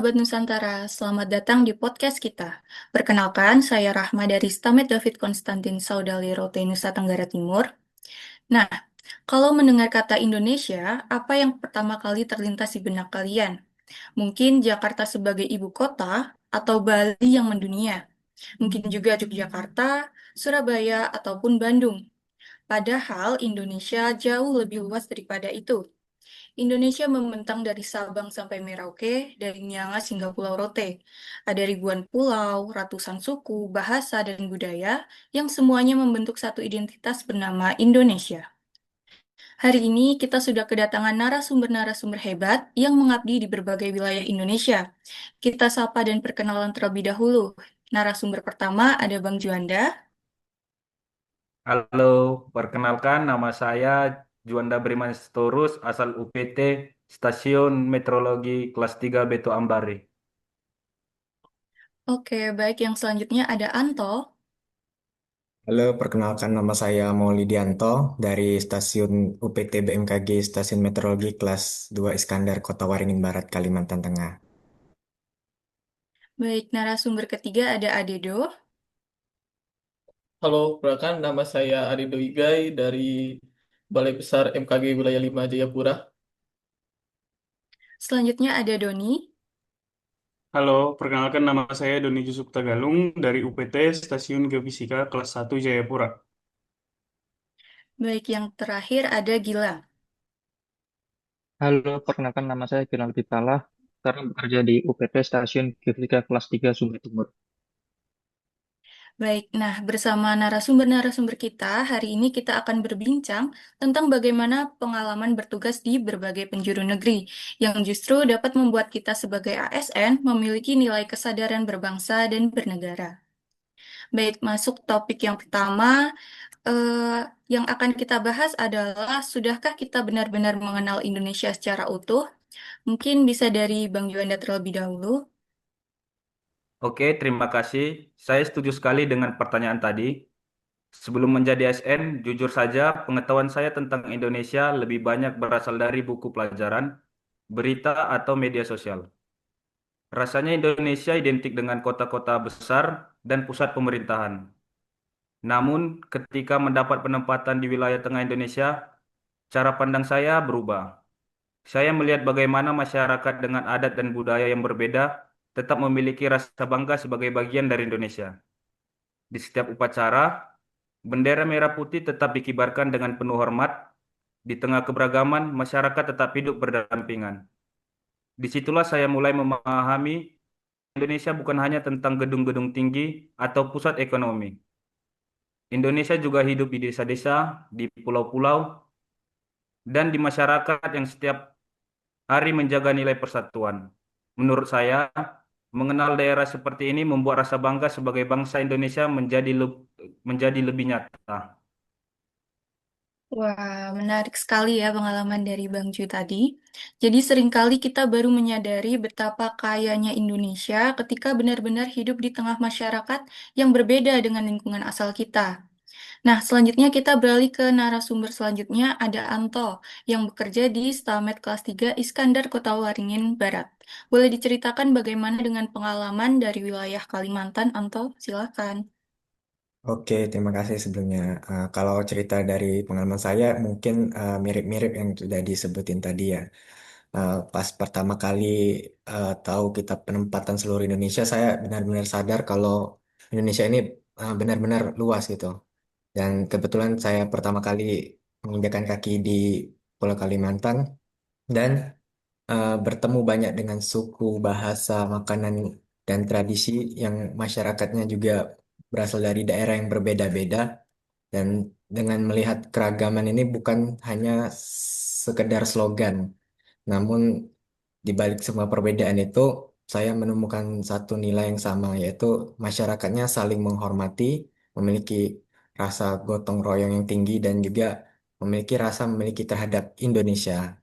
Sahabat Nusantara, selamat datang di podcast kita. Perkenalkan, saya Rahma dari Stamed David Konstantin Saudali Rote, Nusa Tenggara Timur. Nah, kalau mendengar kata Indonesia, apa yang pertama kali terlintas di benak kalian? Mungkin Jakarta sebagai ibu kota, atau Bali yang mendunia. Mungkin juga Yogyakarta, Surabaya, ataupun Bandung. Padahal Indonesia jauh lebih luas daripada itu. Indonesia membentang dari Sabang sampai Merauke, dari Miangas hingga Pulau Rote. Ada ribuan pulau, ratusan suku, bahasa, dan budaya yang semuanya membentuk satu identitas bernama Indonesia. Hari ini kita sudah kedatangan narasumber-narasumber hebat yang mengabdi di berbagai wilayah Indonesia. Kita sapa dan perkenalan terlebih dahulu. Narasumber pertama ada Bang Juanda. Halo, perkenalkan nama saya Juanda Beriman Sitorus, asal UPT Stasiun Meteorologi kelas 3 Beto Ambari. Oke, baik. Yang selanjutnya ada Anto. Halo, perkenalkan nama saya Maulidianto dari Stasiun UPT BMKG Stasiun Meteorologi Kelas 2 Iskandar, Kota Waringin Barat, Kalimantan Tengah. Baik, narasumber ketiga ada Adedo. Halo, perkenalkan nama saya Arido Igai dari Balai Besar MKG Wilayah 5 Jayapura. Selanjutnya ada Doni. Halo, perkenalkan nama saya Doni Jusuf Tagalung dari UPT Stasiun Geofisika kelas 1 Jayapura. Baik, yang terakhir ada Gilang. Halo, perkenalkan nama saya Gilang Pitala. Sekarang bekerja di UPT Stasiun Geofisika kelas 3 Sumber Timur. Baik, nah bersama narasumber-narasumber kita, hari ini kita akan berbincang tentang bagaimana pengalaman bertugas di berbagai penjuru negeri, yang justru dapat membuat kita sebagai ASN memiliki nilai kesadaran berbangsa dan bernegara. Baik, masuk topik yang pertama, yang akan kita bahas adalah, sudahkah kita benar-benar mengenal Indonesia secara utuh? Mungkin bisa dari Bang Juanda terlebih dahulu. Oke, terima kasih. Saya setuju sekali dengan pertanyaan tadi. Sebelum menjadi ASN, jujur saja pengetahuan saya tentang Indonesia lebih banyak berasal dari buku pelajaran, berita, atau media sosial. Rasanya Indonesia identik dengan kota-kota besar dan pusat pemerintahan. Namun, ketika mendapat penempatan di wilayah tengah Indonesia, cara pandang saya berubah. Saya melihat bagaimana masyarakat dengan adat dan budaya yang berbeda tetap memiliki rasa bangga sebagai bagian dari Indonesia. Di setiap upacara, bendera merah putih tetap dikibarkan dengan penuh hormat. Di tengah keberagaman, masyarakat tetap hidup berdampingan. Disitulah saya mulai memahami Indonesia bukan hanya tentang gedung-gedung tinggi atau pusat ekonomi. Indonesia juga hidup di desa-desa, di pulau-pulau, dan di masyarakat yang setiap hari menjaga nilai persatuan. Menurut saya, mengenal daerah seperti ini membuat rasa bangga sebagai bangsa Indonesia menjadi lebih nyata. Wah, menarik sekali ya pengalaman dari Bang Ju tadi. Jadi seringkali kita baru menyadari betapa kayanya Indonesia ketika benar-benar hidup di tengah masyarakat yang berbeda dengan lingkungan asal kita. Nah, selanjutnya kita beralih ke narasumber selanjutnya, ada Anto yang bekerja di Stalmed kelas 3 Iskandar, Kota Waringin Barat. Boleh diceritakan bagaimana dengan pengalaman dari wilayah Kalimantan, Anto? Silakan. Oke, terima kasih sebelumnya. Kalau cerita dari pengalaman saya mungkin mirip-mirip yang sudah disebutin tadi ya. Pas pertama kali tahu kita penempatan seluruh Indonesia, saya benar-benar sadar kalau Indonesia ini benar-benar luas gitu. Dan kebetulan saya pertama kali menginjakan kaki di Pulau Kalimantan dan bertemu banyak dengan suku, bahasa, makanan, dan tradisi yang masyarakatnya juga berasal dari daerah yang berbeda-beda. Dan dengan melihat keragaman ini bukan hanya sekedar slogan, namun di balik semua perbedaan itu, saya menemukan satu nilai yang sama, yaitu masyarakatnya saling menghormati, memiliki rasa gotong royong yang tinggi, dan juga memiliki terhadap Indonesia.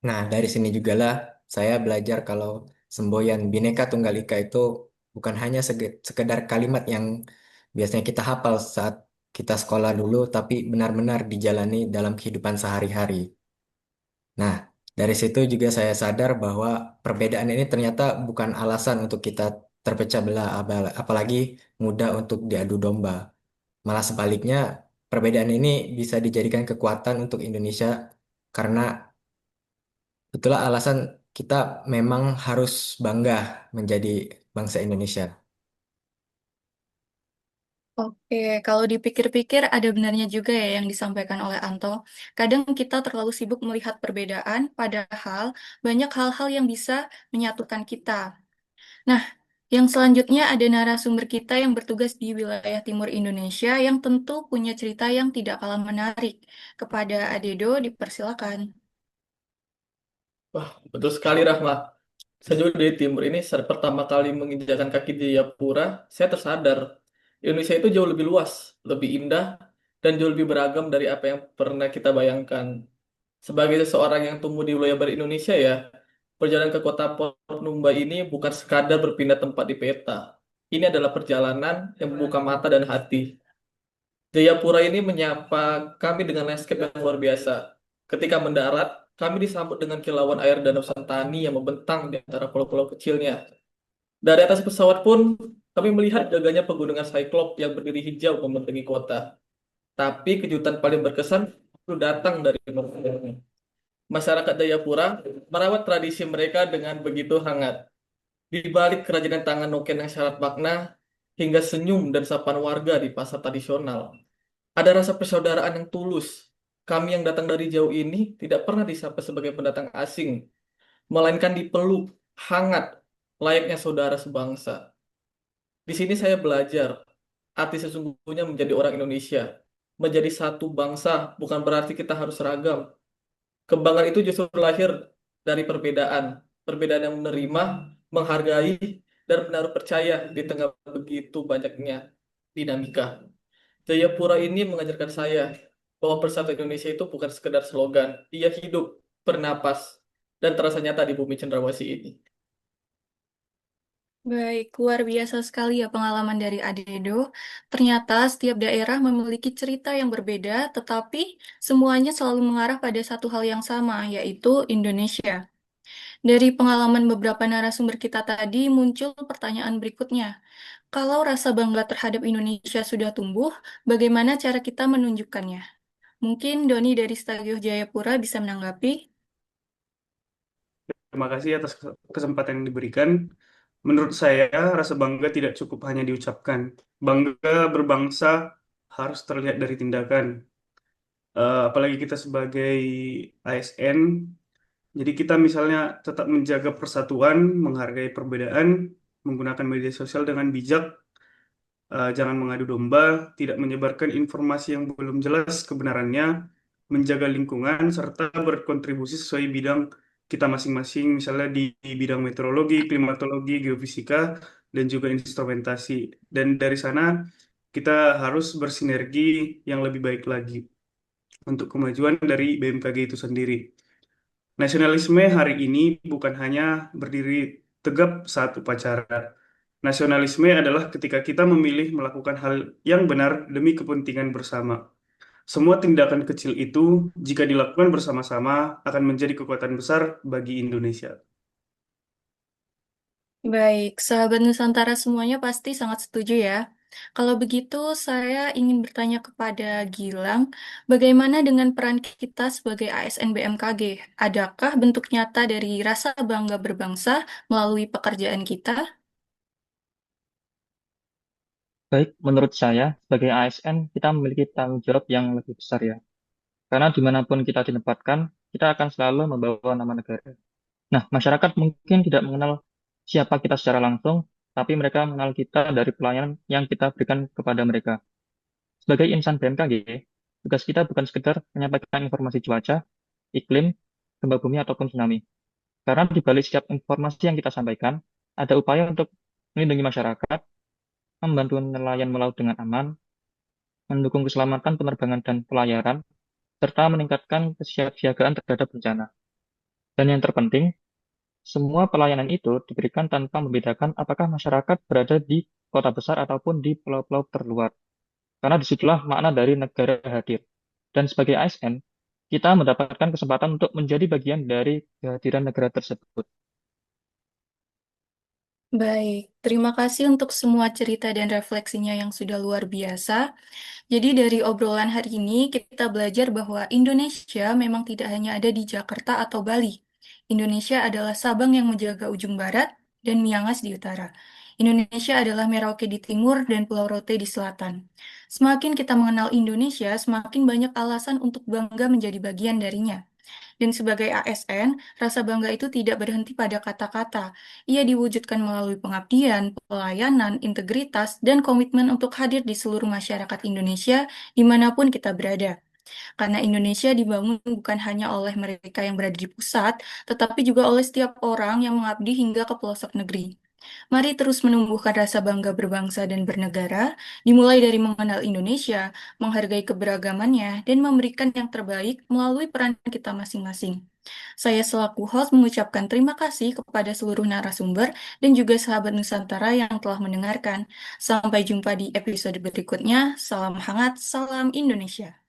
Nah, dari sini juga lah saya belajar kalau semboyan Bhinneka Tunggal Ika itu bukan hanya sekedar kalimat yang biasanya kita hafal saat kita sekolah dulu, tapi benar-benar dijalani dalam kehidupan sehari-hari. Nah, Dari situ juga saya sadar bahwa perbedaan ini ternyata bukan alasan untuk kita terpecah belah, apalagi mudah untuk diadu domba. Malah sebaliknya, perbedaan ini bisa dijadikan kekuatan untuk Indonesia karena itulah alasan kita memang harus bangga menjadi bangsa Indonesia. Oke, kalau dipikir-pikir ada benarnya juga ya yang disampaikan oleh Anto. Kadang kita terlalu sibuk melihat perbedaan, padahal banyak hal-hal yang bisa menyatukan kita. Nah, yang selanjutnya ada narasumber kita yang bertugas di wilayah timur Indonesia yang tentu punya cerita yang tidak kalah menarik. Kepada Adedo, dipersilakan. Wah, betul sekali Rahma. Sejauh dari timur ini, saat pertama kali menginjakan kaki di Jayapura, saya tersadar Indonesia itu jauh lebih luas, lebih indah, dan jauh lebih beragam dari apa yang pernah kita bayangkan. Sebagai seseorang yang tumbuh di wilayah barat Indonesia ya, perjalanan ke kota Port Numbai ini bukan sekadar berpindah tempat di peta. Ini adalah perjalanan yang membuka mata dan hati. Jayapura ini menyapa kami dengan landscape yang luar biasa. Ketika mendarat, kami disambut dengan kilauan air Danau Sentani yang membentang di antara pulau-pulau kecilnya. Dari atas pesawat pun, kami melihat gagahnya pegunungan Cyclops yang berdiri hijau memenuhi kota. Tapi kejutan paling berkesan itu datang dari mereka. Masyarakat Jayapura merawat tradisi mereka dengan begitu hangat. Di balik kerajinan tangan Noken yang syarat makna, hingga senyum dan sapaan warga di pasar tradisional. Ada rasa persaudaraan yang tulus. Kami yang datang dari jauh ini tidak pernah disapa sebagai pendatang asing, melainkan dipeluk, hangat, layaknya saudara sebangsa. Di sini saya belajar, arti sesungguhnya menjadi orang Indonesia. Menjadi satu bangsa bukan berarti kita harus seragam. Kebanggaan itu justru lahir dari perbedaan. Perbedaan yang menerima, menghargai, dan menaruh percaya di tengah begitu banyaknya dinamika. Jayapura ini mengajarkan saya bahwa persatuan Indonesia itu bukan sekedar slogan. Ia hidup, bernapas, dan terasa nyata di bumi cendrawasih ini. Baik, luar biasa sekali ya pengalaman dari Adedo. Ternyata setiap daerah memiliki cerita yang berbeda, tetapi semuanya selalu mengarah pada satu hal yang sama, yaitu Indonesia. Dari pengalaman beberapa narasumber kita tadi, muncul pertanyaan berikutnya. Kalau rasa bangga terhadap Indonesia sudah tumbuh, bagaimana cara kita menunjukkannya? Mungkin Doni dari Stadion Jayapura bisa menanggapi. Terima kasih atas kesempatan yang diberikan. Menurut saya, rasa bangga tidak cukup hanya diucapkan. Bangga berbangsa harus terlihat dari tindakan. Apalagi kita sebagai ASN, jadi kita misalnya tetap menjaga persatuan, menghargai perbedaan, menggunakan media sosial dengan bijak, jangan mengadu domba, tidak menyebarkan informasi yang belum jelas kebenarannya, menjaga lingkungan, serta berkontribusi sesuai bidang kita masing-masing, misalnya di bidang meteorologi, klimatologi, geofisika, dan juga instrumentasi. Dan dari sana kita harus bersinergi yang lebih baik lagi untuk kemajuan dari BMKG itu sendiri. Nasionalisme hari ini bukan hanya berdiri tegap saat upacara. Nasionalisme adalah ketika kita memilih melakukan hal yang benar demi kepentingan bersama. Semua tindakan kecil itu, jika dilakukan bersama-sama, akan menjadi kekuatan besar bagi Indonesia. Baik, sahabat Nusantara semuanya pasti sangat setuju ya. Kalau begitu, saya ingin bertanya kepada Gilang, bagaimana dengan peran kita sebagai ASN BMKG? Adakah bentuk nyata dari rasa bangga berbangsa melalui pekerjaan kita? Baik, menurut saya, sebagai ASN, kita memiliki tanggung jawab yang lebih besar ya. Karena dimanapun kita ditempatkan, kita akan selalu membawa nama negara. Nah, masyarakat mungkin tidak mengenal siapa kita secara langsung, tapi mereka mengenal kita dari pelayanan yang kita berikan kepada mereka. Sebagai insan BMKG, tugas kita bukan sekedar menyampaikan informasi cuaca, iklim, gempa bumi, ataupun tsunami. Karena di balik setiap informasi yang kita sampaikan, ada upaya untuk melindungi masyarakat, membantu nelayan melaut dengan aman, mendukung keselamatan penerbangan dan pelayaran, serta meningkatkan kesiapsiagaan terhadap bencana. Dan yang terpenting, semua pelayanan itu diberikan tanpa membedakan apakah masyarakat berada di kota besar ataupun di pulau-pulau terluar. Karena disitulah makna dari negara hadir. Dan sebagai ASN, kita mendapatkan kesempatan untuk menjadi bagian dari kehadiran negara tersebut. Baik, terima kasih untuk semua cerita dan refleksinya yang sudah luar biasa. Jadi dari obrolan hari ini kita belajar bahwa Indonesia memang tidak hanya ada di Jakarta atau Bali. Indonesia adalah Sabang yang menjaga ujung barat dan Miangas di utara. Indonesia adalah Merauke di timur dan Pulau Rote di selatan. Semakin kita mengenal Indonesia, semakin banyak alasan untuk bangga menjadi bagian darinya. Dan sebagai ASN, rasa bangga itu tidak berhenti pada kata-kata. Ia diwujudkan melalui pengabdian, pelayanan, integritas, dan komitmen untuk hadir di seluruh masyarakat Indonesia dimanapun kita berada. Karena Indonesia dibangun bukan hanya oleh mereka yang berada di pusat, tetapi juga oleh setiap orang yang mengabdi hingga ke pelosok negeri. Mari terus menumbuhkan rasa bangga berbangsa dan bernegara, dimulai dari mengenal Indonesia, menghargai keberagamannya, dan memberikan yang terbaik melalui peran kita masing-masing. Saya selaku host mengucapkan terima kasih kepada seluruh narasumber dan juga sahabat Nusantara yang telah mendengarkan. Sampai jumpa di episode berikutnya. Salam hangat, salam Indonesia.